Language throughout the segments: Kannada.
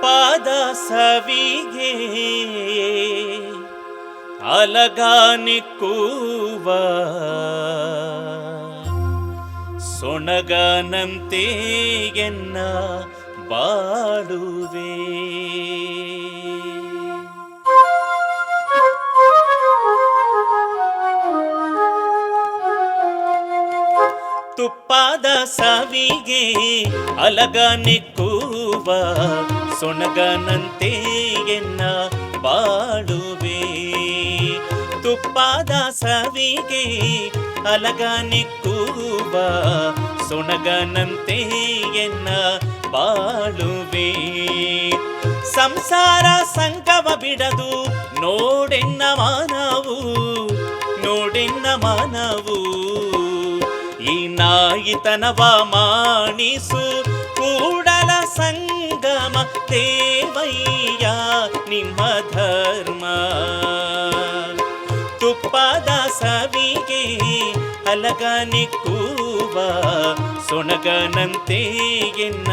ತುಪ್ಪದ ಸವಿಗೆ ಅಲಗಾನಿಕ್ಕುವ ಸೊಣಗನಂತೆ ಎನ್ನ ಬಾಳುವೆ. ತುಪ್ಪದ ಸವಿಗೆ ಅಲಗಾನಿಕ್ಕುವ ಸೊಣಗನಂತೆ ಎನ್ನ ಬಾಳುವೆ. ತುಪ್ಪದ ಸವಿಗೆ ಅಲಗಾನಿಕ್ಕುವ ಸೊಣಗನಂತೆ ಎನ್ನ ಬಾಳುವೆ. ಸಂಸಾರ ಸಂಗವ ಬಿಡದು ನೋಡೆನ್ನ ಮಾನವು, ನೋಡೆನ್ನ ಮಾನವು. ಈ ನಾಯಿತನವ ಮಾಣಿಸು ಕೂಡಲ ಸಂಗಮ ದೇವಯ್ಯ ನಿಮ್ಮ ಧರ್ಮ. ತುಪ್ಪದ ಸವಿಗೆ ಅಲಗಾನಿಕ್ಕುವ ಸೊಣಗನಂತೆ ಎನ್ನ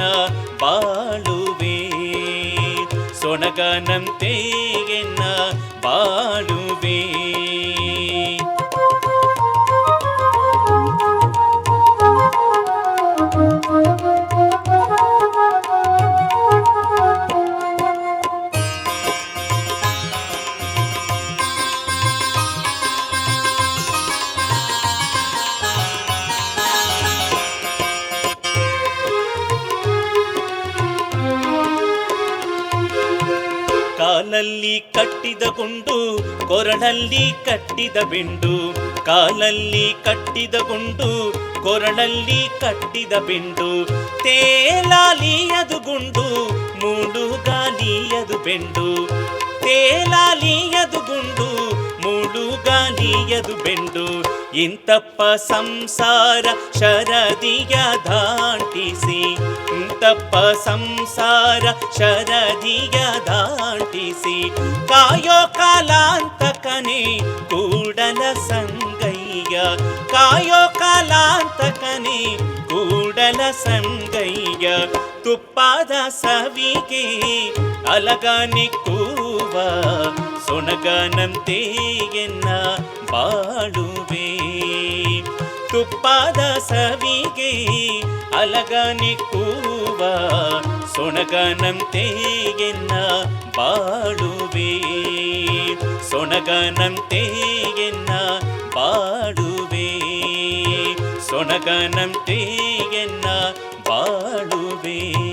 ಬಾಳುವೆ. ಸೊಣಗನಂತೆ ಎನ್ನ ಬಾಳುವೆ. ಕಾಲಲ್ಲಿ ಕಟ್ಟಿದ ಗುಂಡು ಕೊರಳಲ್ಲಿ ಕಟ್ಟಿದ ಬಿಂಡು. ಕಾಲಲ್ಲಿ ಕಟ್ಟಿದ ಗುಂಡು ಕೊರಳಲ್ಲಿ ಕಟ್ಟಿದ ಬಿಂಡು. ತೇಲಾಲಿಯದು ಗುಂಡು ಮೂಡುಗಾಲಿಯದು ಬೆಂಡು. ತೇಲಾಲಿಯದು ಗುಂಡು ಮೂಡುಗಾಲಿಯದು ಬೆಂಡು. ಇಂತಪ್ಪ ಸಂಸಾರ ಶರದಿಯ ದಾಟಿಸಿ, ಇಂತಪ್ಪ ಸಂಸಾರ ಶರದಿಯ ದಾಟಿಸಿ. ಕಾಯೋ ಕಾಲಾಂತಕನೇ ಕೂಡಲ ಸಂಗಯ್ಯ. ಕಾಯೋ ಕಾಲಾಂತಕನೇ ಕೂಡಲ ಸಂಗಯ್ಯ. ತುಪ್ಪದ ಸವಿಗೆ ಅಲಗಾನಿಕ್ಕುವ ಸೊಣಗನಂತೆ ಎನ್ನ ಬಾಳುವೆ. ತುಪ್ಪದ ಸವಿಗೆ ಅಲಗಾನಿಕ್ಕುವ ಸೊಣಗನಂತೆ ಎನ್ನ ಬಾಳುವೆ. ಸೊಣಗನಂತೆ ಎನ್ನ ಬಾಳುವೆ. ಸೊಣಗನಂತೆ ಎನ್ನ ಬಾಳುವೆ.